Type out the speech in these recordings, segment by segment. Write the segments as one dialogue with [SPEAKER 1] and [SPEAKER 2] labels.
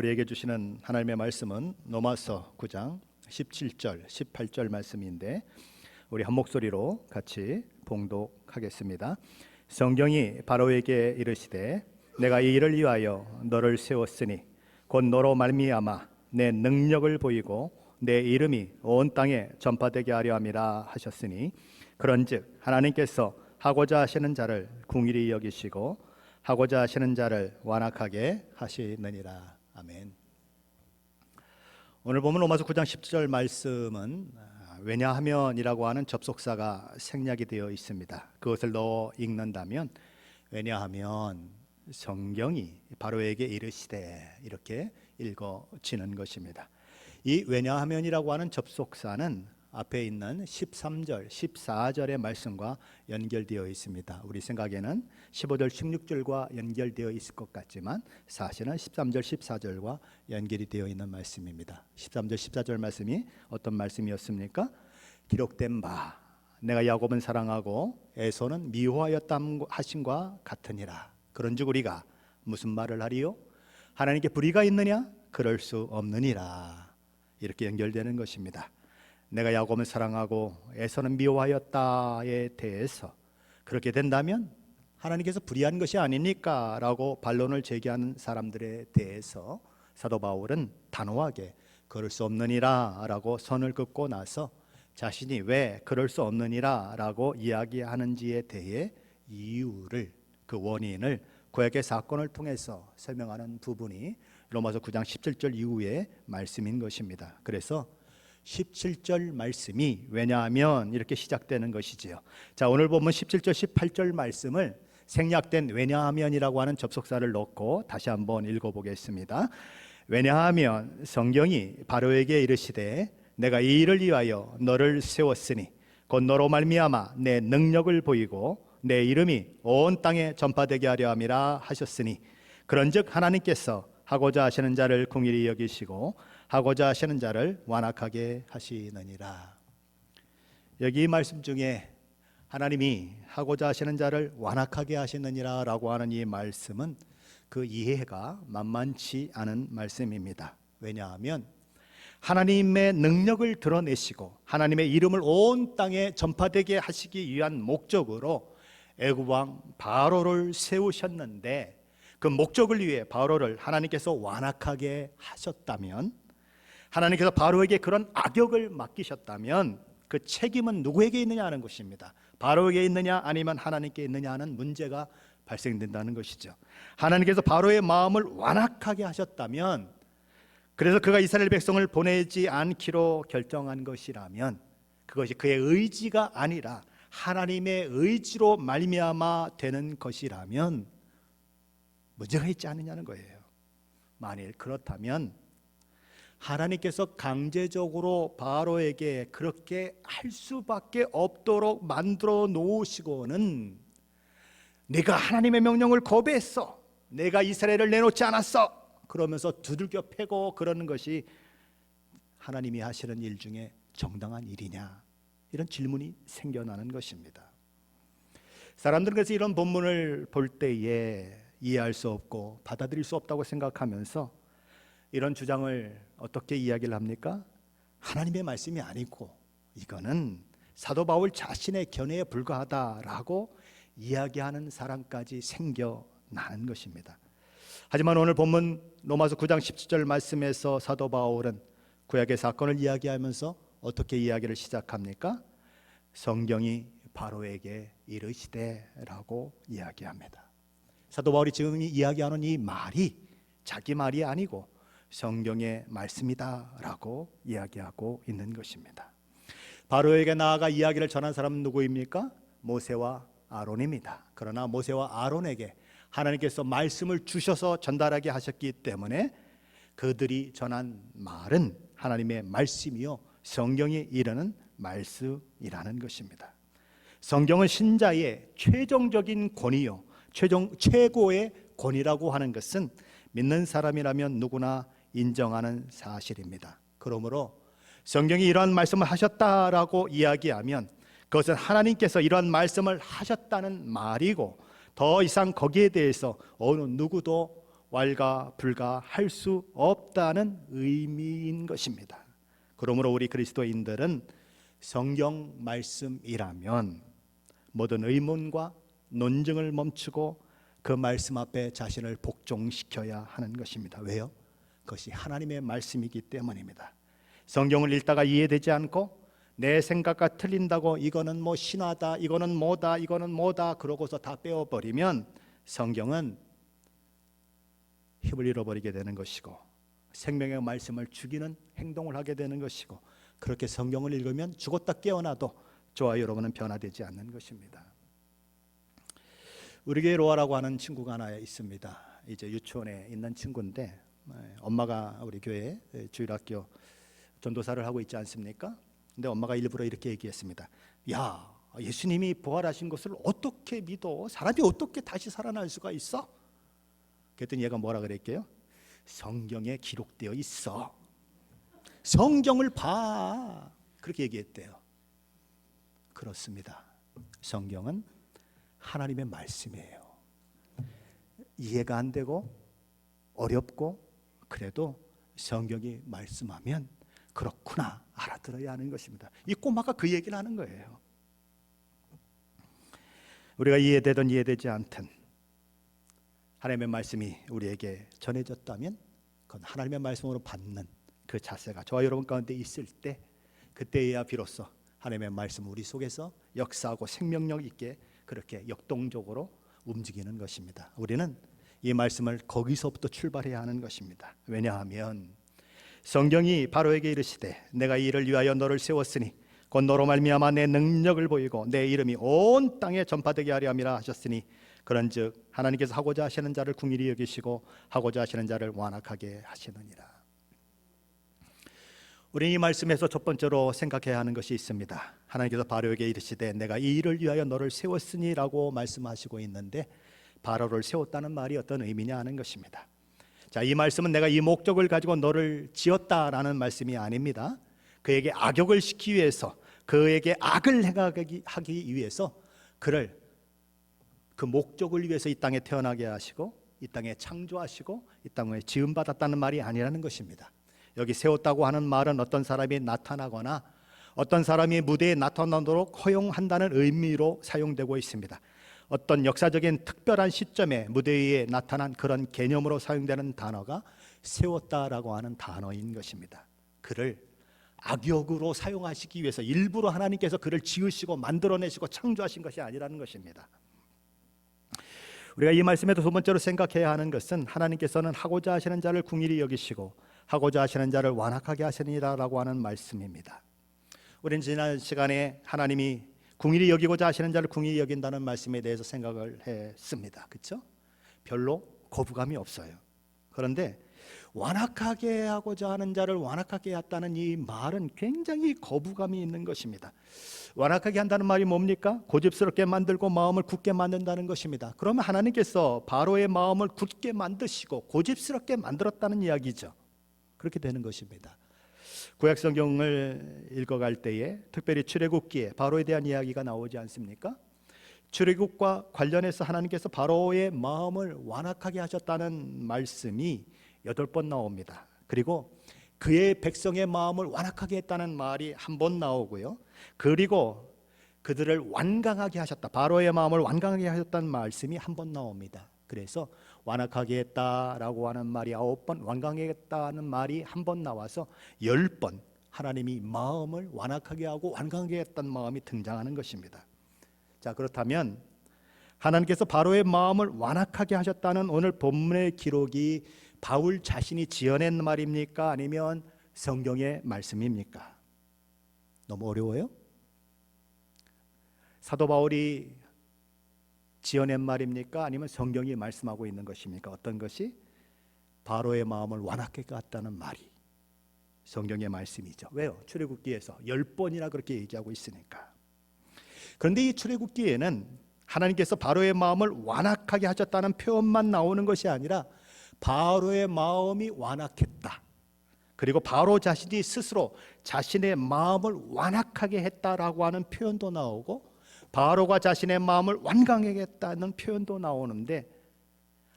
[SPEAKER 1] 우리에게 주시는 하나님의 말씀은 로마서 9장 17절, 18절 말씀인데 우리 한 목소리로 같이 봉독하겠습니다. 성경이 바로에게 이르시되 내가 이 일을 위하여 너를 세웠으니 곧 너로 말미암아 내 능력을 보이고 내 이름이 온 땅에 전파되게 하려 함이라 하셨으니 그런즉 하나님께서 하고자 하시는 자를 긍휼히 여기시고 하고자 하시는 자를 완악하게 하시느니라. 아멘. 오늘 보면 로마서 9장 10절 말씀은 왜냐하면이라고 하는 접속사가 생략이 되어 있습니다. 그것을 넣어 읽는다면 왜냐하면 성경이 바로에게 이르시되 이렇게 읽어지는 것입니다. 이 왜냐하면이라고 하는 접속사는 앞에 있는 13절, 14절의 말씀과 연결되어 있습니다. 우리 생각에는 15절, 16절과 연결되어 있을 것 같지만 사실은 13절, 14절과 연결이 되어 있는 말씀입니다. 13절, 14절 말씀이 어떤 말씀이었습니까? 기록된 바 내가 야곱은 사랑하고 에서는 미워하였다 하심과 같으니라. 그런즉 우리가 무슨 말을 하리요? 하나님께 불의가 있느냐? 그럴 수 없느니라. 이렇게 연결되는 것입니다. 내가 야곱을 사랑하고 에서는 미워하였다에 대해서 그렇게 된다면 하나님께서 불의한 것이 아닙니까? 라고 반론을 제기하는 사람들에 대해서 사도 바울은 단호하게 그럴 수 없느니라 라고 선을 긋고 나서 자신이 왜 그럴 수 없느니라 라고 이야기하는지에 대해 이유를, 그 원인을 구약의 사건을 통해서 설명하는 부분이 로마서 9장 17절 이후의 말씀인 것입니다. 그래서 17절 말씀이 왜냐하면 이렇게 시작되는 것이지요. 자, 오늘 보면 17절 18절 말씀을 생략된 왜냐하면이라고 하는 접속사를 넣고 다시 한번 읽어보겠습니다. 왜냐하면 성경이 바로에게 이르시되 내가 이 일을 위하여 너를 세웠으니 곧 너로 말미암아 내 능력을 보이고 내 이름이 온 땅에 전파되게 하려 함이라 하셨으니 그런즉 하나님께서 하고자 하시는 자를 긍휼히 여기시고 하고자 하시는 자를 완악하게 하시느니라. 여기 이 말씀 중에 하나님이 하고자 하시는 자를 완악하게 하시느니라 라고 하는 이 말씀은 그 이해가 만만치 않은 말씀입니다. 왜냐하면 하나님의 능력을 드러내시고 하나님의 이름을 온 땅에 전파되게 하시기 위한 목적으로 애굽 왕 바로를 세우셨는데 그 목적을 위해 바로를 하나님께서 완악하게 하셨다면, 하나님께서 바로에게 그런 악역을 맡기셨다면 그 책임은 누구에게 있느냐 하는 것입니다. 바로에게 있느냐 아니면 하나님께 있느냐 하는 문제가 발생된다는 것이죠. 하나님께서 바로의 마음을 완악하게 하셨다면, 그래서 그가 이스라엘 백성을 보내지 않기로 결정한 것이라면 그것이 그의 의지가 아니라 하나님의 의지로 말미암아 되는 것이라면 문제가 있지 않느냐는 거예요. 만일 그렇다면 하나님께서 강제적으로 바로에게 그렇게 할 수밖에 없도록 만들어 놓으시고는 내가 하나님의 명령을 거부했어, 내가 이스라엘을 내놓지 않았어 그러면서 두들겨 패고 그러는 것이 하나님이 하시는 일 중에 정당한 일이냐, 이런 질문이 생겨나는 것입니다. 사람들은 그래서 이런 본문을 볼 때에 이해할 수 없고 받아들일 수 없다고 생각하면서 이런 주장을 어떻게 이야기를 합니까? 하나님의 말씀이 아니고 이거는 사도 바울 자신의 견해에 불과하다라고 이야기하는 사람까지 생겨나는 것입니다. 하지만 오늘 본문 로마서 9장 17절 말씀에서 사도 바울은 구약의 사건을 이야기하면서 어떻게 이야기를 시작합니까? 성경이 바로에게 이르시되라고 이야기합니다. 사도 바울이 지금 이야기하는 이 말이 자기 말이 아니고 성경의 말씀이다라고 이야기하고 있는 것입니다. 바로에게 나아가 이야기를 전한 사람은 누구입니까? 모세와 아론입니다. 그러나 모세와 아론에게 하나님께서 말씀을 주셔서 전달하게 하셨기 때문에 그들이 전한 말은 하나님의 말씀이요 성경이 이르는 말씀이라는 것입니다. 성경은 신자의 최종적인 권위요 최고의 권위라고 하는 것은 믿는 사람이라면 누구나 인정하는 사실입니다. 그러므로 성경이 이러한 말씀을 하셨다라고 이야기하면 그것은 하나님께서 이러한 말씀을 하셨다는 말이고 더 이상 거기에 대해서 어느 누구도 왈가불가할 수 없다는 의미인 것입니다. 그러므로 우리 그리스도인들은 성경 말씀이라면 모든 의문과 논증을 멈추고 그 말씀 앞에 자신을 복종시켜야 하는 것입니다. 왜요? 그것이 하나님의 말씀이기 때문입니다. 성경을 읽다가 이해되지 않고 내 생각과 틀린다고 이거는 뭐 신화다, 이거는 뭐다 그러고서 다 빼어버리면 성경은 힘을 잃어버리게 되는 것이고 생명의 말씀을 죽이는 행동을 하게 되는 것이고, 그렇게 성경을 읽으면 죽었다 깨어나도 저와 여러분은 변화되지 않는 것입니다. 우리 교회 로아라고 하는 친구가 하나 있습니다. 이제 유치원에 있는 친구인데 엄마가 우리 교회 주일학교 전도사를 하고 있지 않습니까? 근데 엄마가 일부러 이렇게 얘기했습니다. 야, 예수님이 부활하신 것을 어떻게 믿어? 사람이 어떻게 다시 살아날 수가 있어? 그랬더니 얘가 뭐라 그랬게요? 성경에 기록되어 있어. 성경을 봐. 그렇게 얘기했대요. 그렇습니다. 성경은 하나님의 말씀이에요. 이해가 안 되고 어렵고 그래도 성경이 말씀하면 그렇구나 알아들어야 하는 것입니다. 이 꼬마가 그 얘기를 하는 거예요. 우리가 이해되든 이해되지 않든 하나님의 말씀이 우리에게 전해졌다면 그건 하나님의 말씀으로 받는 그 자세가 저와 여러분 가운데 있을 때, 그때야 비로소 하나님의 말씀 우리 속에서 역사하고 생명력 있게 그렇게 역동적으로 움직이는 것입니다. 우리는 이 말씀을 거기서부터 출발해야 하는 것입니다. 왜냐하면 성경이 바로에게 이르시되 내가 이 일을 위하여 너를 세웠으니 곧 너로 말미암아 내 능력을 보이고 내 이름이 온 땅에 전파되게 하려 함이라 하셨으니, 그런즉 하나님께서 하고자 하시는 자를 긍휼히 여기시고 하고자 하시는 자를 완악하게 하시느니라. 우리 이 말씀에서 첫 번째로 생각해야 하는 것이 있습니다. 하나님께서 바로에게 이르시되 내가 이 일을 위하여 너를 세웠으니 라고 말씀하시고 있는데, 바로를 세웠다는 말이 어떤 의미냐 하는 것입니다. 자, 이 말씀은 내가 이 목적을 가지고 너를 지었다라는 말씀이 아닙니다. 그에게 악역을 시키기 위해서, 그에게 악을 행하기 위해서 그를 그 목적을 위해서 이 땅에 태어나게 하시고 이 땅에 창조하시고 이 땅에 지음받았다는 말이 아니라는 것입니다. 여기 세웠다고 하는 말은 어떤 사람이 나타나거나 어떤 사람이 무대에 나타나도록 허용한다는 의미로 사용되고 있습니다. 어떤 역사적인 특별한 시점에 무대 위에 나타난 그런 개념으로 사용되는 단어가 세웠다라고 하는 단어인 것입니다. 그를 악역으로 사용하시기 위해서 일부러 하나님께서 그를 지으시고 만들어내시고 창조하신 것이 아니라는 것입니다. 우리가 이 말씀에도 두 번째로 생각해야 하는 것은 하나님께서는 하고자 하시는 자를 긍휼히 여기시고 하고자 하시는 자를 완악하게 하시니라라고 하는 말씀입니다. 우리는 지난 시간에 하나님이 긍휼히 여기고자 하시는 자를 긍휼히 여긴다는 말씀에 대해서 생각을 했습니다. 그렇죠? 별로 거부감이 없어요. 그런데 완악하게 하고자 하는 자를 완악하게 했다는 이 말은 굉장히 거부감이 있는 것입니다. 완악하게 한다는 말이 뭡니까? 고집스럽게 만들고 마음을 굳게 만든다는 것입니다. 그러면 하나님께서 바로의 마음을 굳게 만드시고 고집스럽게 만들었다는 이야기죠. 그렇게 되는 것입니다. 구약 성경을 읽어갈 때에 특별히 출애굽기에 바로에 대한 이야기가 나오지 않습니까? 출애굽과 관련해서 하나님께서 바로의 마음을 완악하게 하셨다는 말씀이 8번 나옵니다. 그리고 그의 백성의 마음을 완악하게 했다는 말이 한 번 나오고요. 그리고 그들을 완강하게 하셨다, 바로의 마음을 완강하게 하셨다는 말씀이 한 번 나옵니다. 그래서 완악하게 했다라고 하는 말이 9번, 완강하게 했다는 말이 한 번 나와서 10번 하나님이 마음을 완악하게 하고 완강하게 했다는 마음이 등장하는 것입니다. 자, 그렇다면 하나님께서 바로의 마음을 완악하게 하셨다는 오늘 본문의 기록이 바울 자신이 지어낸 말입니까? 아니면 성경의 말씀입니까? 너무 어려워요? 사도 바울이 지어낸 말입니까? 아니면 성경이 말씀하고 있는 것입니까? 어떤 것이? 바로의 마음을 완악하게 했다는 말이 성경의 말씀이죠. 왜요? 출애굽기에서 10번이나 그렇게 얘기하고 있으니까. 그런데 이 출애굽기에는 하나님께서 바로의 마음을 완악하게 하셨다는 표현만 나오는 것이 아니라 바로의 마음이 완악했다, 그리고 바로 자신이 스스로 자신의 마음을 완악하게 했다라고 하는 표현도 나오고 바로가 자신의 마음을 완강하게 했다는 표현도 나오는데,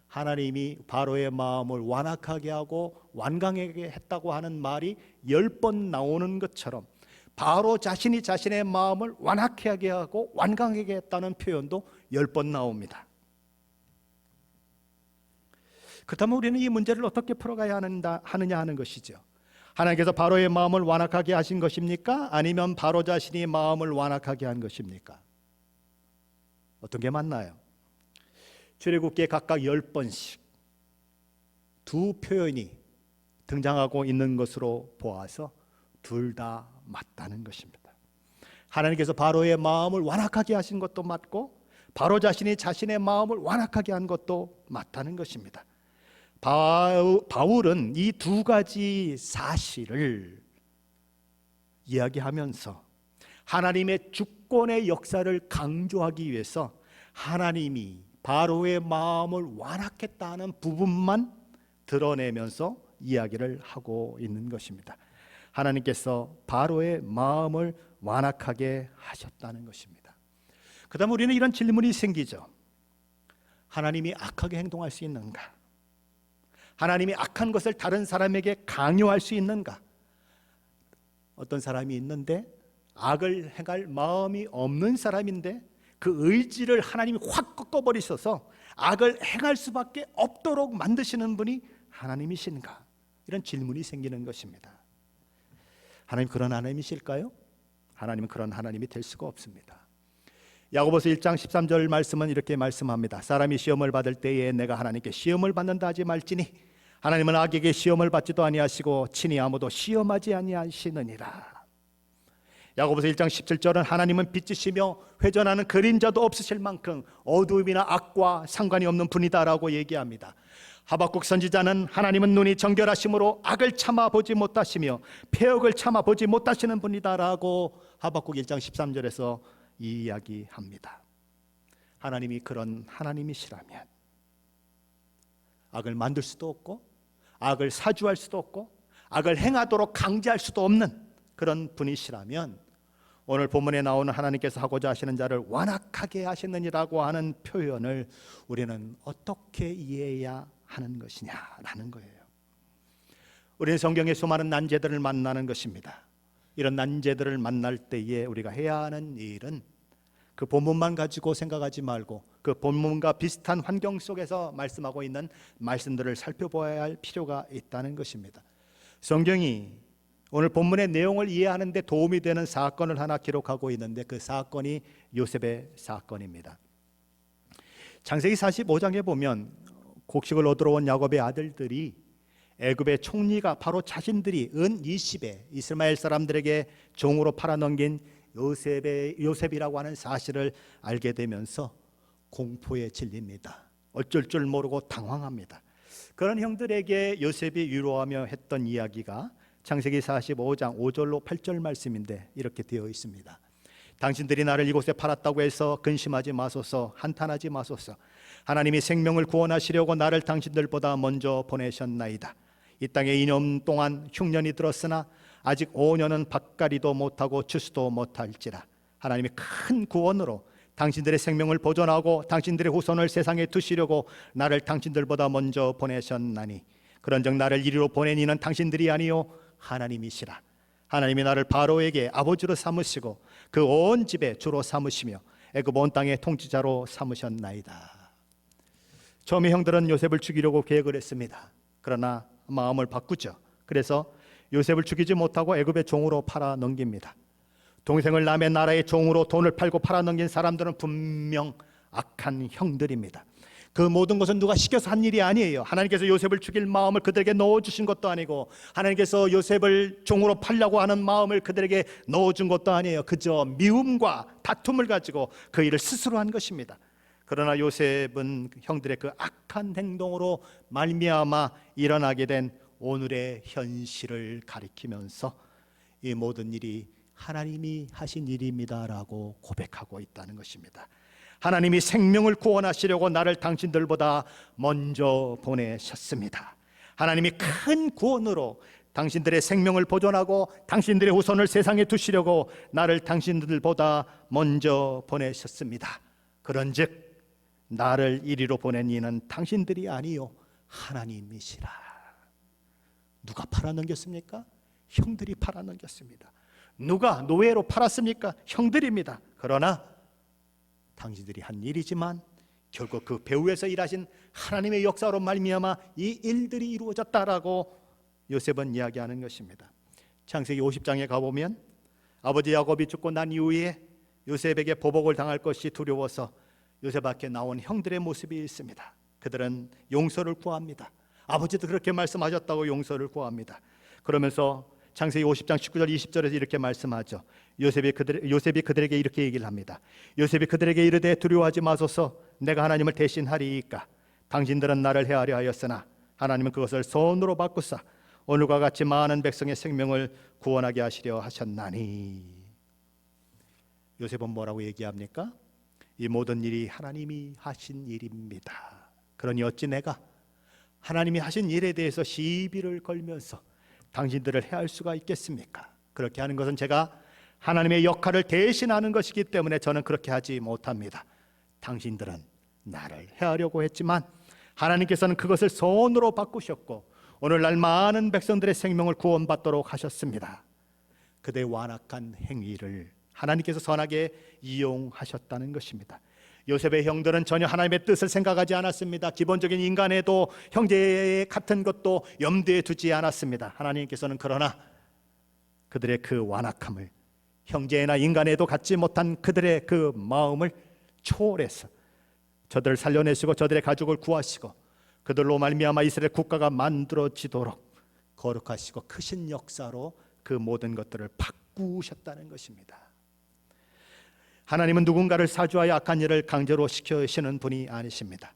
[SPEAKER 1] 하나님이 바로의 마음을 완악하게 하고 완강하게 했다고 하는 말이 10번 나오는 것처럼 바로 자신이 자신의 마음을 완악하게 하고 완강하게 했다는 표현도 10번 나옵니다. 그렇다면 우리는 이 문제를 어떻게 풀어가야 하느냐 하는 것이죠. 하나님께서 바로의 마음을 완악하게 하신 것입니까? 아니면 바로 자신이 마음을 완악하게 한 것입니까? 어떤 게 맞나요? 출애굽기에 각각 10번씩 두 표현이 등장하고 있는 것으로 보아서 둘 다 맞다는 것입니다. 하나님께서 바로의 마음을 완악하게 하신 것도 맞고 바로 자신이 자신의 마음을 완악하게 한 것도 맞다는 것입니다. 바울은 이 두 가지 사실을 이야기하면서 하나님의 주권의 역사를 강조하기 위해서 하나님이 바로의 마음을 완악했다는 부분만 드러내면서 이야기를 하고 있는 것입니다. 하나님께서 바로의 마음을 완악하게 하셨다는 것입니다. 그 다음 우리는 이런 질문이 생기죠. 하나님이 악하게 행동할 수 있는가? 하나님이 악한 것을 다른 사람에게 강요할 수 있는가? 어떤 사람이 있는데 악을 행할 마음이 없는 사람인데 그 의지를 하나님이 확 꺾어버리셔서 악을 행할 수밖에 없도록 만드시는 분이 하나님이신가? 이런 질문이 생기는 것입니다. 하나님 그런 하나님이실까요? 하나님은 그런 하나님이 될 수가 없습니다. 야고보서 1장 13절 말씀은 이렇게 말씀합니다. 사람이 시험을 받을 때에 내가 하나님께 시험을 받는다 하지 말지니 하나님은 악에게 시험을 받지도 아니하시고 친히 아무도 시험하지 아니하시느니라. 야고보서 1장 17절은 하나님은 빛이시며 회전하는 그림자도 없으실 만큼 어두움이나 악과 상관이 없는 분이다라고 얘기합니다. 하박국 선지자는 하나님은 눈이 정결하심으로 악을 참아보지 못하시며 폐역을 참아보지 못하시는 분이다라고 하박국 1장 13절에서 이야기합니다. 하나님이 그런 하나님이시라면 악을 만들 수도 없고 악을 사주할 수도 없고 악을 행하도록 강제할 수도 없는 그런 분이시라면 오늘 본문에 나오는 하나님께서 하고자 하시는 자를 완악하게 하시느니라고 하는 표현을 우리는 어떻게 이해해야 하는 것이냐라는 거예요. 우리는 성경의 수많은 난제들을 만나는 것입니다. 이런 난제들을 만날 때에 우리가 해야 하는 일은 그 본문만 가지고 생각하지 말고 그 본문과 비슷한 환경 속에서 말씀하고 있는 말씀들을 살펴보아야 할 필요가 있다는 것입니다. 성경이 오늘 본문의 내용을 이해하는 데 도움이 되는 사건을 하나 기록하고 있는데 그 사건이 요셉의 사건입니다. 창세기 45장에 보면 곡식을 얻으러 온 야곱의 아들들이 애굽의 총리가 바로 자신들이 은 20에 이스마엘 사람들에게 종으로 팔아넘긴 요셉이라고 하는 사실을 알게 되면서 공포에 질립니다. 어쩔 줄 모르고 당황합니다. 그런 형들에게 요셉이 위로하며 했던 이야기가 창세기 45장 5절로 8절 말씀인데 이렇게 되어 있습니다. 당신들이 나를 이곳에 팔았다고 해서 근심하지 마소서, 한탄하지 마소서. 하나님이 생명을 구원하시려고 나를 당신들보다 먼저 보내셨나이다. 이 땅에 2년 동안 흉년이 들었으나 아직 5년은 밭갈이도 못하고 추수도 못할지라. 하나님이 큰 구원으로 당신들의 생명을 보존하고 당신들의 후손을 세상에 두시려고 나를 당신들보다 먼저 보내셨나니 그런즉 나를 이리로 보낸 이는 당신들이 아니요 하나님이시라. 하나님이 나를 바로에게 아버지로 삼으시고 그 온 집에 주로 삼으시며 애굽 온 땅의 통치자로 삼으셨나이다. 처음에 형들은 요셉을 죽이려고 계획을 했습니다. 그러나 마음을 바꾸죠. 그래서 요셉을 죽이지 못하고 애굽의 종으로 팔아 넘깁니다. 동생을 남의 나라의 종으로 돈을 팔고 팔아 넘긴 사람들은 분명 악한 형들입니다. 그 모든 것은 누가 시켜서 한 일이 아니에요. 하나님께서 요셉을 죽일 마음을 그들에게 넣어주신 것도 아니고 하나님께서 요셉을 종으로 팔려고 하는 마음을 그들에게 넣어준 것도 아니에요. 그저 미움과 다툼을 가지고 그 일을 스스로 한 것입니다. 그러나 요셉은 형들의 그 악한 행동으로 말미암아 일어나게 된 오늘의 현실을 가리키면서 이 모든 일이 하나님이 하신 일입니다라고 고백하고 있다는 것입니다. 하나님이 생명을 구원하시려고 나를 당신들보다 먼저 보내셨습니다. 하나님이 큰 구원으로 당신들의 생명을 보존하고 당신들의 후손을 세상에 두시려고 나를 당신들보다 먼저 보내셨습니다. 그런즉 나를 이리로 보낸 이는 당신들이 아니요 하나님이시라. 누가 팔아넘겼습니까? 형들이 팔아넘겼습니다. 누가 노예로 팔았습니까? 형들입니다. 그러나 당신들이 한 일이지만 결국 그 배후에서 일하신 하나님의 역사로 말미암아 이 일들이 이루어졌다라고 요셉은 이야기하는 것입니다. 창세기 50장에 가보면 아버지 야곱이 죽고 난 이후에 요셉에게 보복을 당할 것이 두려워서 요셉 앞에 나온 형들의 모습이 있습니다. 그들은 용서를 구합니다. 아버지도 그렇게 말씀하셨다고 용서를 구합니다. 그러면서 창세기 50장 19절 20절에서 이렇게 말씀하죠. 요셉이 그들에게 이렇게 얘기를 합니다. 요셉이 그들에게 이르되 두려워하지 마소서, 내가 하나님을 대신하리이까. 당신들은 나를 해하려 하였으나 하나님은 그것을 선으로 바꾸사 오늘과 같이 많은 백성의 생명을 구원하게 하시려 하셨나니. 요셉은 뭐라고 얘기합니까? 이 모든 일이 하나님이 하신 일입니다. 그러니 어찌 내가 하나님이 하신 일에 대해서 시비를 걸면서 당신들을 해할 수가 있겠습니까? 그렇게 하는 것은 제가 하나님의 역할을 대신하는 것이기 때문에 저는 그렇게 하지 못합니다. 당신들은 나를 해하려고 했지만 하나님께서는 그것을 선으로 바꾸셨고 오늘날 많은 백성들의 생명을 구원받도록 하셨습니다. 그들의 완악한 행위를 하나님께서 선하게 이용하셨다는 것입니다. 요셉의 형들은 전혀 하나님의 뜻을 생각하지 않았습니다. 기본적인 인간에도 형제 같은 것도 염두에 두지 않았습니다. 하나님께서는 그러나 그들의 그 완악함을, 형제나 인간에도 갖지 못한 그들의 그 마음을 초월해서 저들을 살려내시고 저들의 가족을 구하시고 그들로 말미암아 이스라엘 국가가 만들어지도록 거룩하시고 크신 역사로 그 모든 것들을 바꾸셨다는 것입니다. 하나님은 누군가를 사주하여 악한 일을 강제로 시키시는 분이 아니십니다.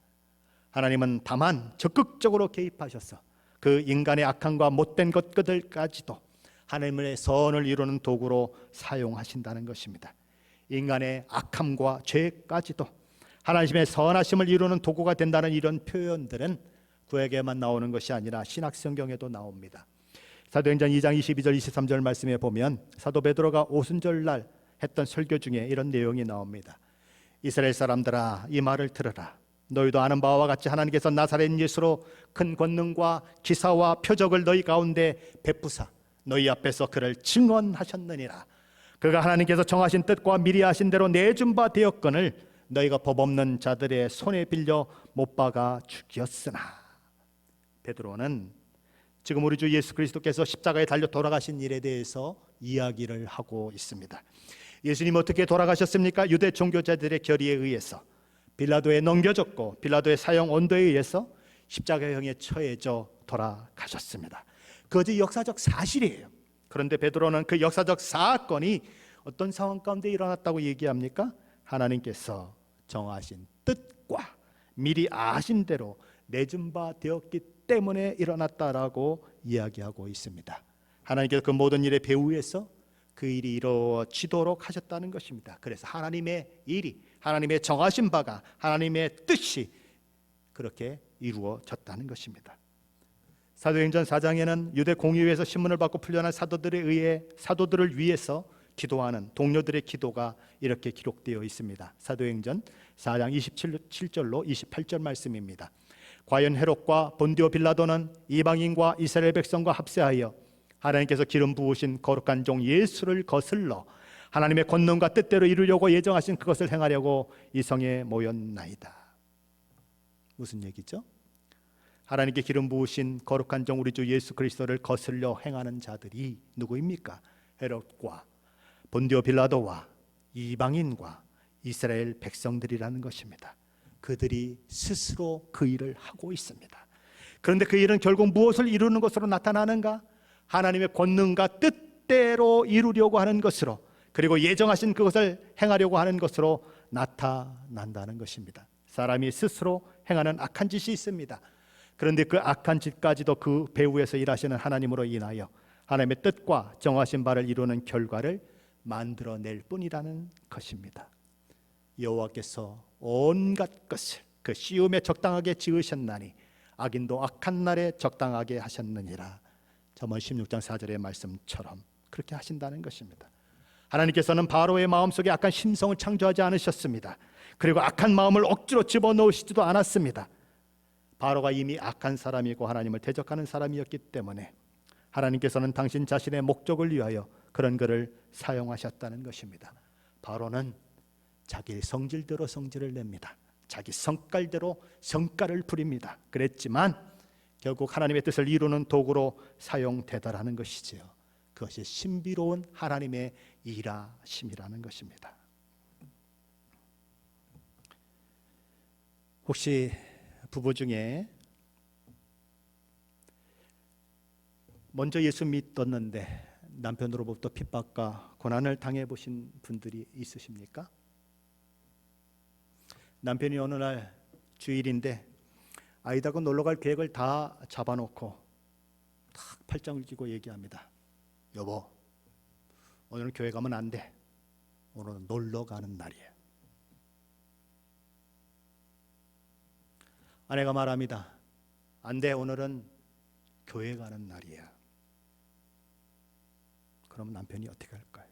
[SPEAKER 1] 하나님은 다만 적극적으로 개입하셔서 그 인간의 악함과 못된 것들까지도 하나님의 선을 이루는 도구로 사용하신다는 것입니다. 인간의 악함과 죄까지도 하나님의 선하심을 이루는 도구가 된다는 이런 표현들은 구약에만 나오는 것이 아니라 신약 성경에도 나옵니다. 사도행전 2장 22절 23절 말씀에 보면 사도 베드로가 오순절날 했던 설교 중에 이런 내용이 나옵니다. 이스라엘 사람들아, 이 말을 들으라. 너희도 아는 바와 같이 하나님께서 나사렛 예수로 큰 권능과 기사와 표적을 너희 가운데 베푸사 너희 앞에서 그를 증언하셨느니라. 그가 하나님께서 정하신 뜻과 미리 하신 대로 내준 바 되었거늘 너희가 법 없는 자들의 손에 빌려 못 박아 죽였으나. 베드로는 지금 우리 주 예수 그리스도께서 십자가에 달려 돌아가신 일에 대해서 이야기를 하고 있습니다. 예수님 어떻게 돌아가셨습니까? 유대 종교자들의 결의에 의해서 빌라도에 넘겨졌고 빌라도의 사형 언도에 의해서 십자가형에 처해져 돌아가셨습니다. 그것이 역사적 사실이에요. 그런데 베드로는 그 역사적 사건이 어떤 상황 가운데 일어났다고 얘기합니까? 하나님께서 정하신 뜻과 미리 아신 대로 내준 바 되었기 때문에 일어났다라고 이야기하고 있습니다. 하나님께서 그 모든 일의 배후에서 그 일이 이루어지도록 하셨다는 것입니다. 그래서 하나님의 일이, 하나님의 정하신 바가, 하나님의 뜻이 그렇게 이루어졌다는 것입니다. 사도행전 4장에는 유대 공의회에서 신문을 받고 풀려난 사도들을 위해서 기도하는 동료들의 기도가 이렇게 기록되어 있습니다. 사도행전 4장 27절로 28절 말씀입니다. 과연 헤롯과 본디오 빌라도는 이방인과 이스라엘 백성과 합세하여 하나님께서 기름 부으신 거룩한 종 예수를 거슬러 하나님의 권능과 뜻대로 이루려고 예정하신 그것을 행하려고 이 성에 모였나이다. 무슨 얘기죠? 하나님께 기름 부으신 거룩한 종 우리 주 예수 그리스도를 거슬려 행하는 자들이 누구입니까? 헤롯과 본디오 빌라도와 이방인과 이스라엘 백성들이라는 것입니다. 그들이 스스로 그 일을 하고 있습니다. 그런데 그 일은 결국 무엇을 이루는 것으로 나타나는가? 하나님의 권능과 뜻대로 이루려고 하는 것으로, 그리고 예정하신 그것을 행하려고 하는 것으로 나타난다는 것입니다. 사람이 스스로 행하는 악한 짓이 있습니다. 그런데 그 악한 짓까지도 그 배후에서 일하시는 하나님으로 인하여 하나님의 뜻과 정하신 바를 이루는 결과를 만들어낼 뿐이라는 것입니다. 여호와께서 온갖 것을 그 시음에 적당하게 지으셨나니 악인도 악한 날에 적당하게 하셨느니라. 잠언 16장 4절의 말씀처럼 그렇게 하신다는 것입니다. 하나님께서는 바로의 마음속에 악한 심성을 창조하지 않으셨습니다. 그리고 악한 마음을 억지로 집어넣으시지도 않았습니다. 바로가 이미 악한 사람이고 하나님을 대적하는 사람이었기 때문에 하나님께서는 당신 자신의 목적을 위하여 그런 그를 사용하셨다는 것입니다. 바로는 자기 성질대로 성질을 냅니다. 자기 성깔대로 성깔을 부립니다. 그랬지만 결국 하나님의 뜻을 이루는 도구로 사용되더라는 것이지요. 그것이 신비로운 하나님의 일하심이라는 것입니다. 혹시 부부 중에 먼저 예수 믿었는데 남편으로부터 핍박과 고난을 당해보신 분들이 있으십니까? 남편이 어느 날 주일인데 아이들하고 놀러갈 계획을 다 잡아놓고 탁 팔짱을 끼고 얘기합니다. 여보, 오늘은 교회 가면 안 돼. 오늘은 놀러 가는 날이야. 아내가 말합니다. 안 돼, 오늘은 교회 가는 날이야. 그럼 남편이 어떻게 할까요?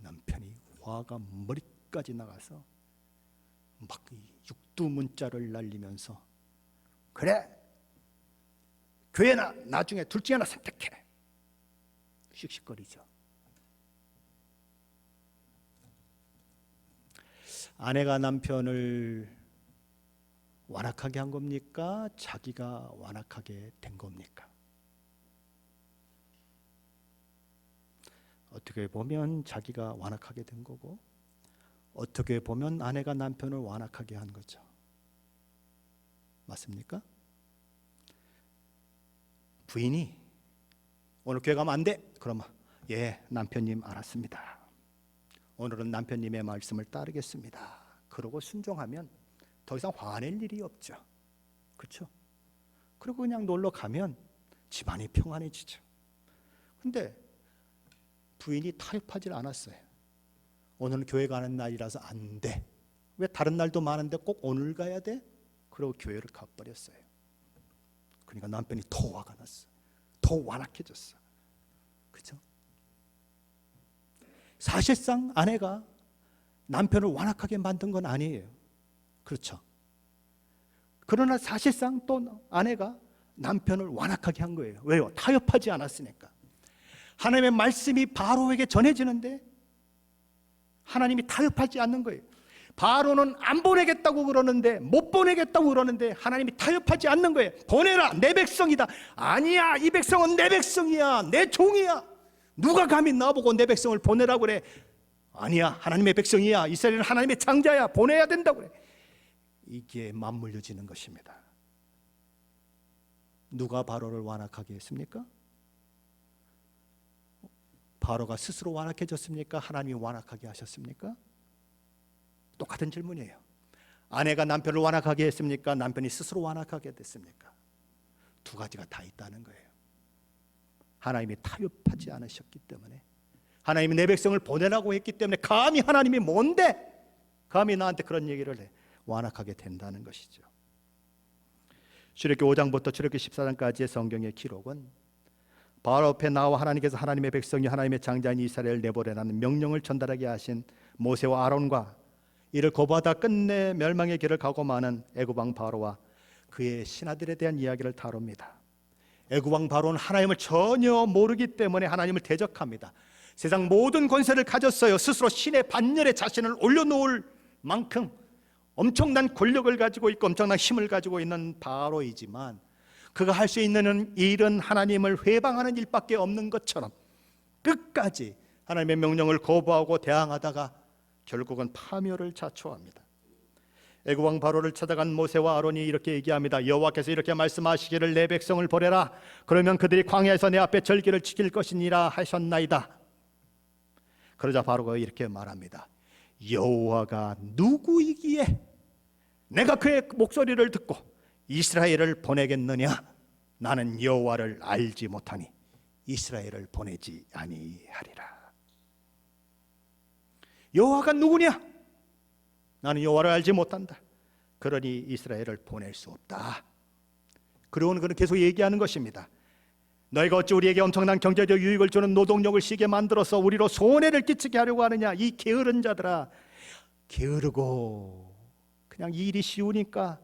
[SPEAKER 1] 남편이 화가 머리까지 나가서 막 육두문자를 날리면서 그래, 교회나 나중에 둘 중에 하나 선택해. 씩씩거리죠. 아내가 남편을 완악하게 한 겁니까? 자기가 완악하게 된 겁니까? 어떻게 보면 자기가 완악하게 된 거고, 어떻게 보면 아내가 남편을 완악하게 한 거죠. 맞습니까? 부인이 오늘 교회 가면 안 돼. 그러면 예, 남편님 알았습니다. 오늘은 남편님의 말씀을 따르겠습니다. 그러고 순종하면 더 이상 화낼 일이 없죠. 그렇죠? 그리고 그냥 놀러 가면 집안이 평안해지죠. 근데 부인이 타협하지 않았어요. 오늘은 교회 가는 날이라서 안 돼. 왜 다른 날도 많은데 꼭 오늘 가야 돼? 그러고 교회를 가버렸어요. 그러니까 남편이 더 화가 났어. 더 완악해졌어. 그렇죠? 사실상 아내가 남편을 완악하게 만든 건 아니에요. 그렇죠? 그러나 사실상 또 아내가 남편을 완악하게 한 거예요. 왜요? 타협하지 않았으니까. 하나님의 말씀이 바로에게 전해지는데 하나님이 타협하지 않는 거예요. 바로는 안 보내겠다고 그러는데, 못 보내겠다고 그러는데 하나님이 타협하지 않는 거예요. 보내라, 내 백성이다. 아니야, 이 백성은 내 백성이야, 내 종이야. 누가 감히 나보고 내 백성을 보내라고 그래. 아니야, 하나님의 백성이야. 이스라엘은 하나님의 장자야. 보내야 된다고 그래. 이게 맞물려지는 것입니다. 누가 바로를 완악하게 했습니까? 바로가 스스로 완악해졌습니까? 하나님이 완악하게 하셨습니까? 똑같은 질문이에요. 아내가 남편을 완악하게 했습니까? 남편이 스스로 완악하게 됐습니까? 두 가지가 다 있다는 거예요. 하나님이 타협하지 않으셨기 때문에, 하나님이 내 백성을 보내라고 했기 때문에, 감히 하나님이 뭔데 감히 나한테 그런 얘기를 해. 완악하게 된다는 것이죠. 출애굽기 5장부터 출애굽기 14장까지의 성경의 기록은 바로 앞에 나와 하나님께서 하나님의 백성이 하나님의 장자인 이스라엘을 내보내라는 명령을 전달하게 하신 모세와 아론과 이를 거부하다 끝내 멸망의 길을 가고 마는 애굽 왕 바로와 그의 신하들에 대한 이야기를 다룹니다. 애굽 왕 바로는 하나님을 전혀 모르기 때문에 하나님을 대적합니다. 세상 모든 권세를 가졌어요. 스스로 신의 반열에 자신을 올려놓을 만큼 엄청난 권력을 가지고 있고 엄청난 힘을 가지고 있는 바로이지만, 그가 할 수 있는 일은 하나님을 회방하는 일밖에 없는 것처럼 끝까지 하나님의 명령을 거부하고 대항하다가 결국은 파멸을 자초합니다. 애굽 왕 바로를 찾아간 모세와 아론이 이렇게 얘기합니다. 여호와께서 이렇게 말씀하시기를 내 백성을 보내라. 그러면 그들이 광야에서 내 앞에 절기를 지킬 것이니라 하셨나이다. 그러자 바로가 이렇게 말합니다. 여호와가 누구이기에 내가 그의 목소리를 듣고 이스라엘을 보내겠느냐? 나는 여호와를 알지 못하니 이스라엘을 보내지 아니하리라. 여호와가 누구냐? 나는 여호와를 알지 못한다. 그러니 이스라엘을 보낼 수 없다. 그러고는 그는 계속 얘기하는 것입니다. 너희가 어찌 우리에게 엄청난 경제적 유익을 주는 노동력을 쉬게 만들어서 우리로 손해를 끼치게 하려고 하느냐? 이 게으른 자들아, 게으르고 그냥 일이 쉬우니까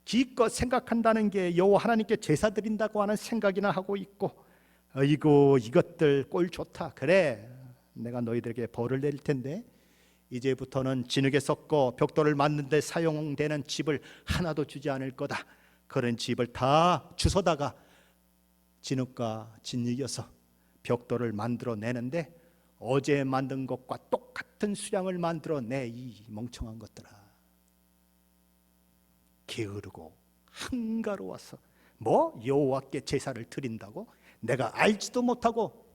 [SPEAKER 1] 기껏 생각한다는 게 여호와 하나님께 제사 드린다고 하는 생각이나 하고 있고, 어이구 이것들 꼴 좋다, 그래 내가 너희들에게 벌을 내릴 텐데 이제부터는 진흙에 섞어 벽돌을 만드는 데 사용되는 집을 하나도 주지 않을 거다. 그런 집을 다 주워다가 진흙과 진흙이어서 벽돌을 만들어내는데 어제 만든 것과 똑같은 수량을 만들어내. 이 멍청한 것들아, 게으르고 한가로워서 뭐 여호와께 제사를 드린다고? 내가 알지도 못하고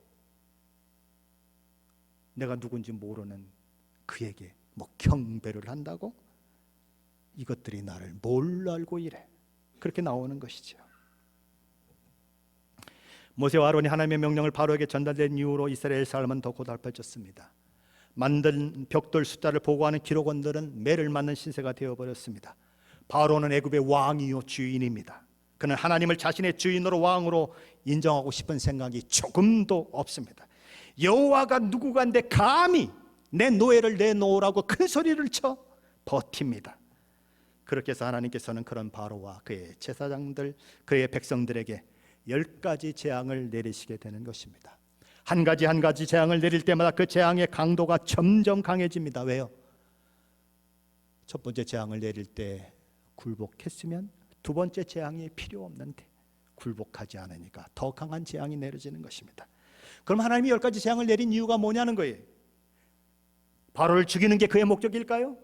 [SPEAKER 1] 내가 누군지 모르는 그에게 뭐 경배를 한다고? 이것들이 나를 뭘 알고 이래. 그렇게 나오는 것이죠. 모세와 아론이 하나님의 명령을 바로에게 전달된 이후로 이스라엘 사람은 더 고달파졌습니다. 만든 벽돌 숫자를 보고하는 기록원들은 매를 맞는 신세가 되어버렸습니다. 바로는 애굽의 왕이요 주인입니다. 그는 하나님을 자신의 주인으로 왕으로 인정하고 싶은 생각이 조금도 없습니다. 여호와가 누구간데 감히 내 노예를 내놓으라고 큰 소리를 쳐 버팁니다. 그렇게 해서 하나님께서는 그런 바로와 그의 제사장들, 그의 백성들에게 10가지 재앙을 내리시게 되는 것입니다. 한 가지 한 가지 재앙을 내릴 때마다 그 재앙의 강도가 점점 강해집니다. 왜요? 첫 번째 재앙을 내릴 때 굴복했으면 두 번째 재앙이 필요 없는데 굴복하지 않으니까 더 강한 재앙이 내려지는 것입니다. 그럼 하나님이 10가지 재앙을 내린 이유가 뭐냐는 거예요. 바로를 죽이는 게 그의 목적일까요?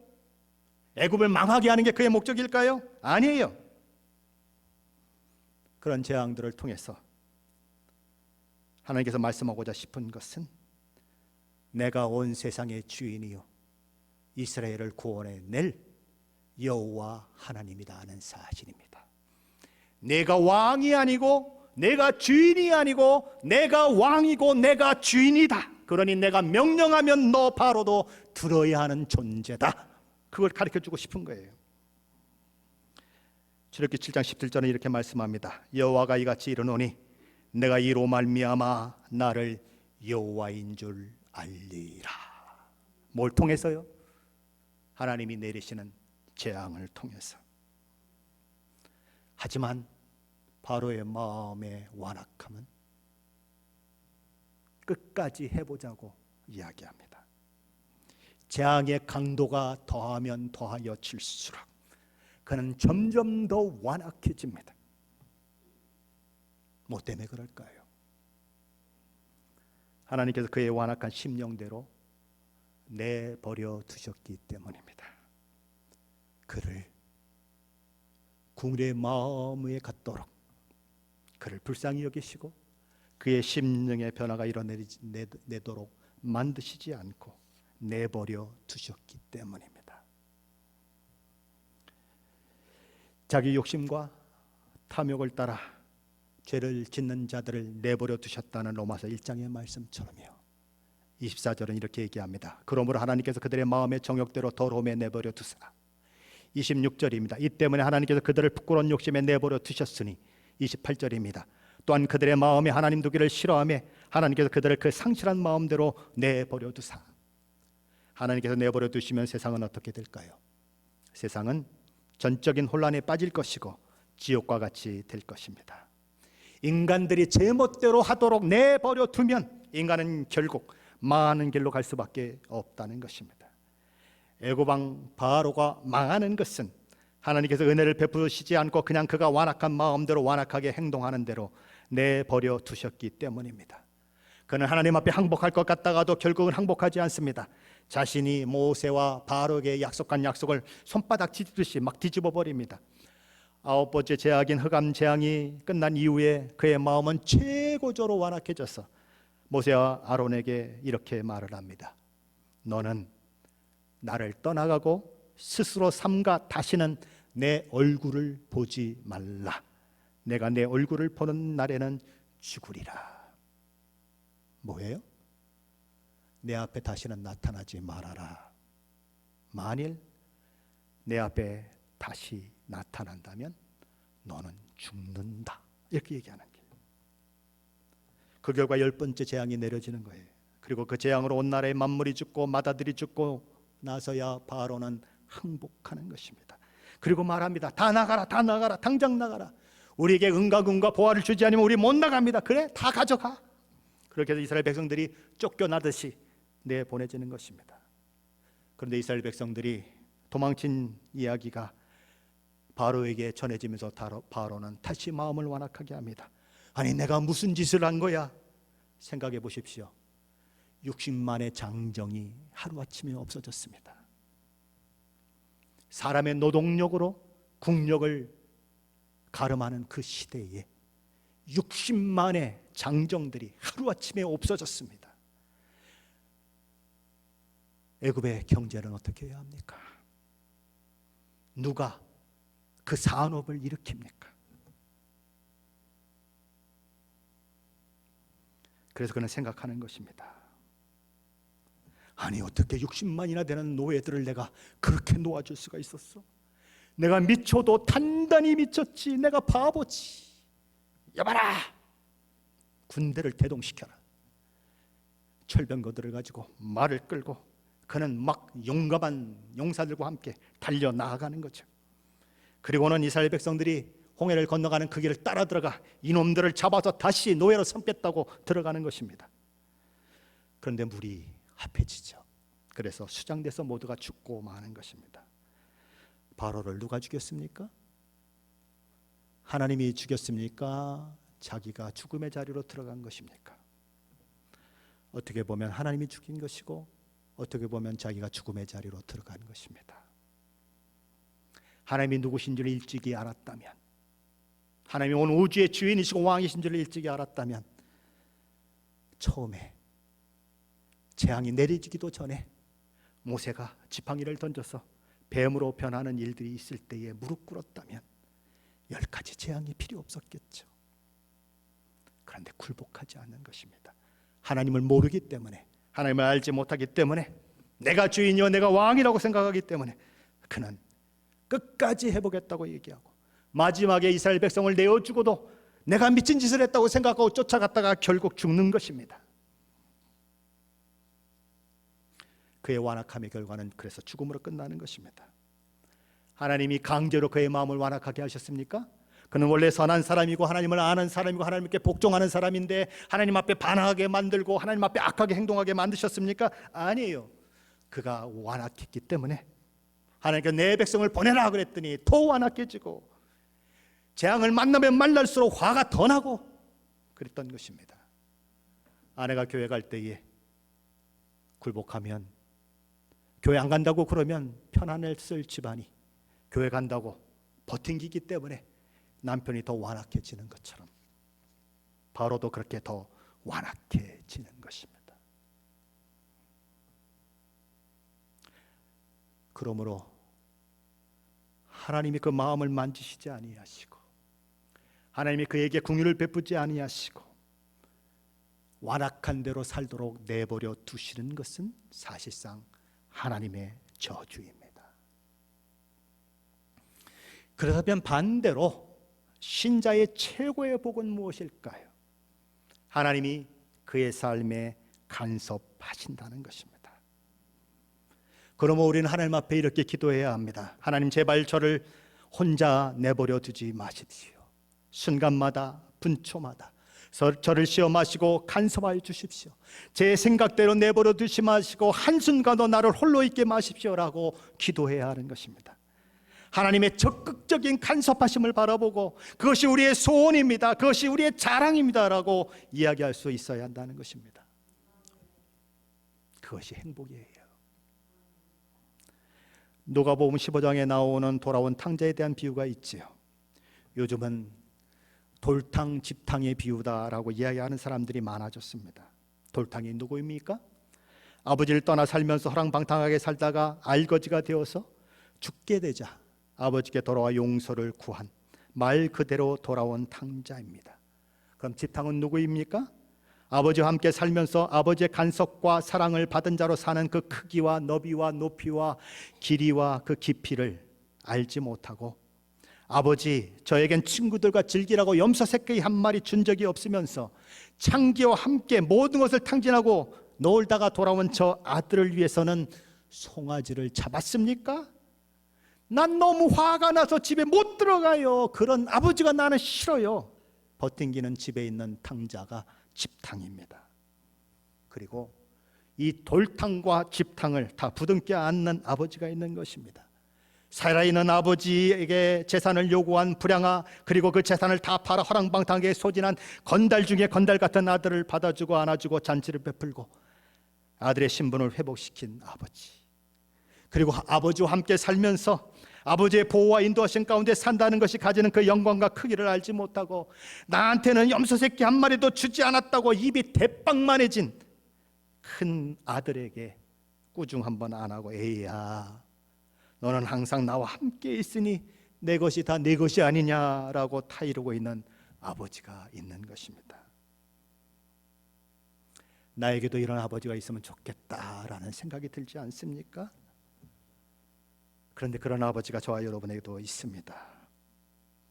[SPEAKER 1] 애굽을 망하게 하는 게 그의 목적일까요? 아니에요. 그런 재앙들을 통해서 하나님께서 말씀하고자 싶은 것은 내가 온 세상의 주인이요 이스라엘을 구원해 낼 여호와 하나님이다 하는 사실입니다. 내가 왕이 아니고 내가 주인이 아니고 내가 왕이고 내가 주인이다. 그러니 내가 명령하면 너 바로도 들어야 하는 존재다. 그걸 가르쳐주고 싶은 거예요. 출애굽기 7장 17절은 이렇게 말씀합니다. 여호와가 이같이 이르노니 내가 이로 말미암아 나를 여호와인 줄 알리라. 뭘 통해서요? 하나님이 내리시는 재앙을 통해서. 하지만 바로의 마음의 완악함은 끝까지 해보자고 이야기합니다. 재앙의 강도가 더하면 더하여 질수록 그는 점점 더 완악해집니다. 뭐 때문에 그럴까요? 하나님께서 그의 완악한 심령대로 내버려 두셨기 때문입니다. 그를 궁리의 마음에 갖도록 그를 불쌍히 여기시고 그의 심령의 변화가 일어나도록 만드시지 않고 내버려 두셨기 때문입니다. 자기 욕심과 탐욕을 따라 죄를 짓는 자들을 내버려 두셨다는 로마서 1장의 말씀처럼요. 24절은 이렇게 얘기합니다. 그러므로 하나님께서 그들의 마음의 정욕대로 더러움에 내버려 두사. 26절입니다. 이 때문에 하나님께서 그들을 부끄러운 욕심에 내버려 두셨으니. 28절입니다. 또한 그들의 마음에 하나님 두기를 싫어하며 하나님께서 그들을 그 상실한 마음대로 내버려 두사. 하나님께서 내버려 두시면 세상은 어떻게 될까요? 세상은 전적인 혼란에 빠질 것이고 지옥과 같이 될 것입니다. 인간들이 제멋대로 하도록 내버려 두면 인간은 결국 망하는 길로 갈 수밖에 없다는 것입니다. 애굽 왕 바로가 망하는 것은 하나님께서 은혜를 베푸시지 않고 그냥 그가 완악한 마음대로 완악하게 행동하는 대로 내버려 두셨기 때문입니다. 그는 하나님 앞에 항복할 것 같다가도 결국은 항복하지 않습니다. 자신이 모세와 바로에게 약속한 약속을 손바닥 뒤집듯이 막 뒤집어 버립니다. 9번째 재앙인 흑암 재앙이 끝난 이후에 그의 마음은 최고조로 완악해져서 모세와 아론에게 이렇게 말을 합니다. 너는 나를 떠나가고 스스로 삼가 다시는 내 얼굴을 보지 말라. 내가 내 얼굴을 보는 날에는 죽으리라. 뭐예요? 내 앞에 다시는 나타나지 말아라. 만일 내 앞에 다시 나타난다면 너는 죽는다. 이렇게 얘기하는 거예요. 그 결과 10번째 재앙이 내려지는 거예요. 그리고 그 재앙으로 온 나라의 만물이 죽고 마다들이 죽고 나서야 바로는 항복하는 것입니다. 그리고 말합니다. 다 나가라, 다 나가라, 당장 나가라. 우리에게 은과 보화를 주지 않으면 우리 못 나갑니다. 그래, 다 가져가. 그렇게 해서 이스라엘 백성들이 쫓겨나듯이 내보내지는 것입니다. 그런데 이스라엘 백성들이 도망친 이야기가 바로에게 전해지면서 바로는 다시 마음을 완악하게 합니다. 아니, 내가 무슨 짓을 한 거야? 생각해 보십시오. 60만의 장정이 하루아침에 없어졌습니다. 사람의 노동력으로 국력을 가름하는 그 시대에 60만의 장정들이 하루아침에 없어졌습니다. 애굽의 경제는 어떻게 해야 합니까? 누가 그 산업을 일으킵니까? 그래서 그는 생각하는 것입니다. 아니, 어떻게 60만이나 되는 노예들을 내가 그렇게 놓아줄 수가 있었어? 내가 미쳐도 단단히 미쳤지. 내가 바보지. 여봐라, 군대를 대동시켜라. 철병거들을 가지고 말을 끌고 그는 막 용감한 용사들과 함께 달려 나아가는 거죠. 그리고는 이스라엘 백성들이 홍해를 건너가는 그 길을 따라 들어가 이놈들을 잡아서 다시 노예로 삼겠다고 들어가는 것입니다. 그런데 물이 합해지죠. 그래서 수장돼서 모두가 죽고 마는 것입니다. 바로를 누가 죽였습니까? 하나님이 죽였습니까? 자기가 죽음의 자리로 들어간 것입니까? 어떻게 보면 하나님이 죽인 것이고, 어떻게 보면 자기가 죽음의 자리로 들어간 것입니다. 하나님이 누구신 줄 일찍이 알았다면, 하나님이 온 우주의 주인이시고 왕이신 줄 일찍이 알았다면, 처음에 재앙이 내려지기도 전에 모세가 지팡이를 던져서 뱀으로 변하는 일들이 있을 때에 무릎 꿇었다면 10가지 재앙이 필요 없었겠죠. 그런데 굴복하지 않는 것입니다. 하나님을 모르기 때문에, 하나님을 알지 못하기 때문에, 내가 주인이요 내가 왕이라고 생각하기 때문에 그는 끝까지 해보겠다고 얘기하고, 마지막에 이스라엘 백성을 내어주고도 내가 미친 짓을 했다고 생각하고 쫓아갔다가 결국 죽는 것입니다. 그의 완악함의 결과는 그래서 죽음으로 끝나는 것입니다. 하나님이 강제로 그의 마음을 완악하게 하셨습니까? 그는 원래 선한 사람이고 하나님을 아는 사람이고 하나님께 복종하는 사람인데 하나님 앞에 반항하게 만들고 하나님 앞에 악하게 행동하게 만드셨습니까? 아니에요. 그가 완악했기 때문에 하나님께 내 백성을 보내라 그랬더니 더 완악해지고, 재앙을 만나면 만날수록 화가 더 나고 그랬던 것입니다. 아내가 교회 갈 때에 굴복하면, 교회 안 간다고 그러면 편안했을 집안이 교회 간다고 버팅기기 때문에 남편이 더 완악해지는 것처럼 바로도 그렇게 더 완악해지는 것입니다. 그러므로 하나님이 그 마음을 만지시지 아니하시고, 하나님이 그에게 긍휼을 베푸지 아니하시고 완악한 대로 살도록 내버려 두시는 것은 사실상 하나님의 저주입니다. 그렇다면 반대로 신자의 최고의 복은 무엇일까요? 하나님이 그의 삶에 간섭하신다는 것입니다. 그러므로 우리는 하나님 앞에 이렇게 기도해야 합니다. 하나님, 제발 저를 혼자 내버려 두지 마십시오. 순간마다 분초마다 저를 시험하시고 간섭하여 주십시오. 제 생각대로 내버려 두지 마시고 한순간도 나를 홀로 있게 마십시오라고 기도해야 하는 것입니다. 하나님의 적극적인 간섭하심을 바라보고 그것이 우리의 소원입니다, 그것이 우리의 자랑입니다라고 이야기할 수 있어야 한다는 것입니다. 그것이 행복이에요. 누가복음 15장에 나오는 돌아온 탕자에 대한 비유가 있지요. 요즘은 돌탕 집탕의 비유다라고 이야기하는 사람들이 많아졌습니다. 돌탕이 누구입니까? 아버지를 떠나 살면서 허랑방탕하게 살다가 알거지가 되어서 죽게 되자 아버지께 돌아와 용서를 구한 말 그대로 돌아온 탕자입니다. 그럼 집탕은 누구입니까? 아버지와 함께 살면서 아버지의 간섭과 사랑을 받은 자로 사는 그 크기와 너비와 높이와 길이와 그 깊이를 알지 못하고, 아버지 저에겐 친구들과 즐기라고 염소 새끼 한 마리 준 적이 없으면서 창기와 함께 모든 것을 탕진하고 놀다가 돌아온 저 아들을 위해서는 송아지를 잡았습니까? 난 너무 화가 나서 집에 못 들어가요. 그런 아버지가 나는 싫어요. 버팅기는 집에 있는 탕자가 집탕입니다. 그리고 이 돌탕과 집탕을 다 부둥켜 안는 아버지가 있는 것입니다. 살아있는 아버지에게 재산을 요구한 불량아, 그리고 그 재산을 다 팔아 허랑방탕하게 소진한 건달 중에 건달 같은 아들을 받아주고 안아주고 잔치를 베풀고 아들의 신분을 회복시킨 아버지, 그리고 아버지와 함께 살면서 아버지의 보호와 인도하신 가운데 산다는 것이 가지는 그 영광과 크기를 알지 못하고 나한테는 염소 새끼 한 마리도 주지 않았다고 입이 대빵만해진 큰 아들에게 꾸중 한번 안 하고, 에이야, 너는 항상 나와 함께 있으니 내 것이 다 내 것이 아니냐라고 타이르고 있는 아버지가 있는 것입니다. 나에게도 이런 아버지가 있으면 좋겠다라는 생각이 들지 않습니까? 그런데 그런 아버지가 저와 여러분에게도 있습니다.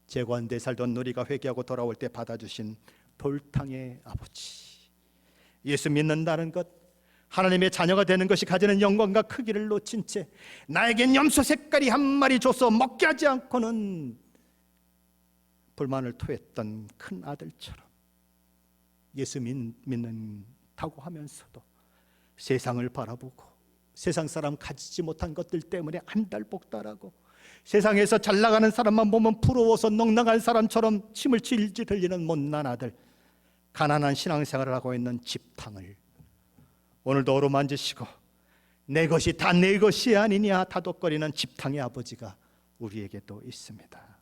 [SPEAKER 1] 재관대 살던 누리가 회개하고 돌아올 때 받아주신 돌탕의 아버지. 예수 믿는다는 것, 하나님의 자녀가 되는 것이 가지는 영광과 크기를 놓친 채 나에겐 염소 색깔이 한 마리 줘서 먹게 하지 않고는 불만을 토했던 큰 아들처럼 예수 믿는다고 하면서도 세상을 바라보고 세상 사람 가지지 못한 것들 때문에 안달복달하고 세상에서 잘 나가는 사람만 보면 부러워서 넉넉한 사람처럼 침을 질질 흘리는 못난 아들, 가난한 신앙생활을 하고 있는 집탕을 오늘도 어루만지시고 내 것이 다 내 것이 아니냐 다독거리는 집탕의 아버지가 우리에게도 있습니다.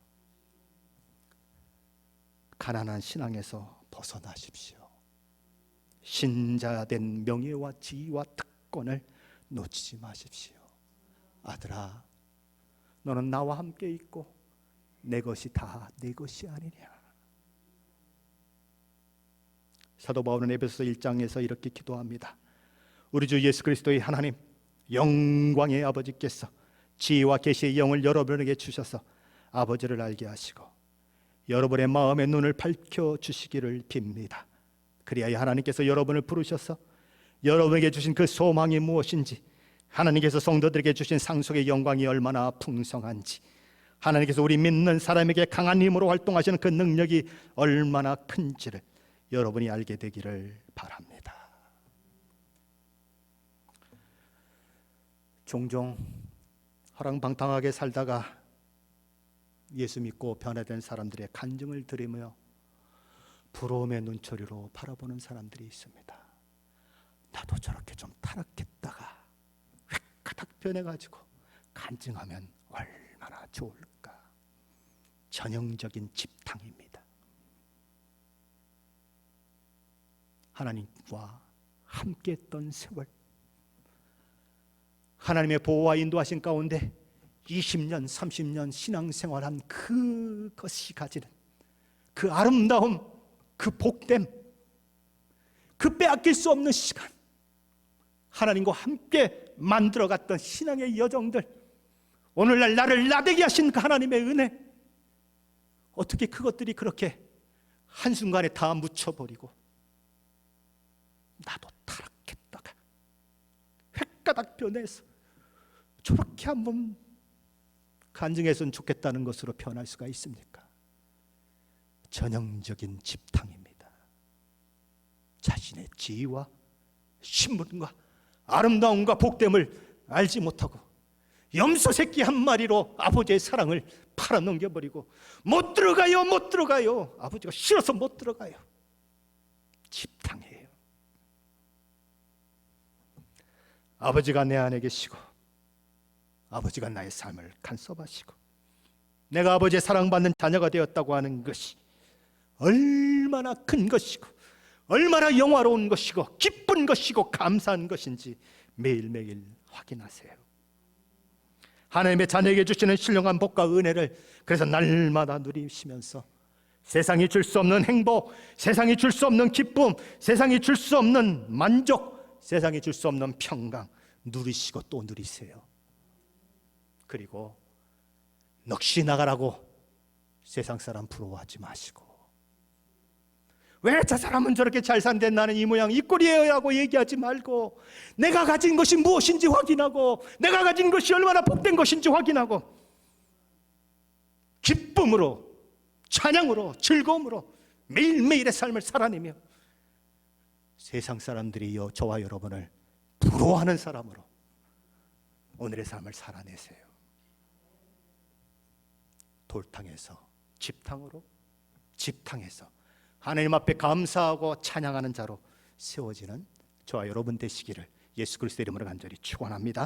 [SPEAKER 1] 가난한 신앙에서 벗어나십시오. 신자된 명예와 지위와 특권을 놓치지 마십시오. 아들아, 너는 나와 함께 있고 내 것이 다 내 것이 아니냐. 사도 바울은 에베소서 1장에서 이렇게 기도합니다. 우리 주 예수 그리스도의 하나님, 영광의 아버지께서 지혜와 계시의 영을 여러분에게 주셔서 아버지를 알게 하시고 여러분의 마음의 눈을 밝혀주시기를 빕니다. 그리하여 하나님께서 여러분을 부르셔서 여러분에게 주신 그 소망이 무엇인지, 하나님께서 성도들에게 주신 상속의 영광이 얼마나 풍성한지, 하나님께서 우리 믿는 사람에게 강한 힘으로 활동하시는 그 능력이 얼마나 큰지를 여러분이 알게 되기를 바랍니다. 종종 허랑방탕하게 살다가 예수 믿고 변화된 사람들의 간증을 들으며 부러움의 눈초리로 바라보는 사람들이 있습니다. 나도 저렇게 좀 타락했다가 획가닥 변해가지고 간증하면 얼마나 좋을까. 전형적인 집탕입니다. 하나님과 함께했던 세월, 하나님의 보호와 인도하신 가운데 20년, 30년 신앙생활한 그것이 가지는 그 아름다움, 그 복됨, 그 빼앗길 수 없는 시간, 하나님과 함께 만들어갔던 신앙의 여정들, 오늘날 나를 나되게 하신 그 하나님의 은혜, 어떻게 그것들이 그렇게 한순간에 다 묻혀버리고 나도 타락했다가 획가닥 변해서 저렇게 한번 간증했으면 좋겠다는 것으로 변할 수가 있습니까? 전형적인 집탕입니다. 자신의 지위와 신분과 아름다움과 복됨을 알지 못하고 염소 새끼 한 마리로 아버지의 사랑을 팔아넘겨버리고 못 들어가요, 못 들어가요. 아버지가 싫어서 못 들어가요. 집탕이에요. 아버지가 내 안에 계시고 아버지가 나의 삶을 간섭하시고 내가 아버지의 사랑받는 자녀가 되었다고 하는 것이 얼마나 큰 것이고 얼마나 영화로운 것이고 기쁜 것이고 감사한 것인지 매일매일 확인하세요. 하나님의 자녀에게 주시는 신령한 복과 은혜를 그래서 날마다 누리시면서 세상이 줄 수 없는 행복, 세상이 줄 수 없는 기쁨, 세상이 줄 수 없는 만족, 세상이 줄 수 없는 평강 누리시고 또 누리세요. 그리고 넋이 나가라고 세상 사람 부러워하지 마시고, 왜 저 사람은 저렇게 잘 산데 나는 이 모양 이 꼴이에요 라고 얘기하지 말고, 내가 가진 것이 무엇인지 확인하고, 내가 가진 것이 얼마나 복된 것인지 확인하고, 기쁨으로, 찬양으로, 즐거움으로 매일매일의 삶을 살아내며 세상 사람들이 저와 여러분을 부러워하는 사람으로 오늘의 삶을 살아내세요. 돌탕에서 집탕으로, 집탕에서 하나님 앞에 감사하고 찬양하는 자로 세워지는 저와 여러분 되시기를 예수 그리스도의 이름으로 간절히 축원합니다.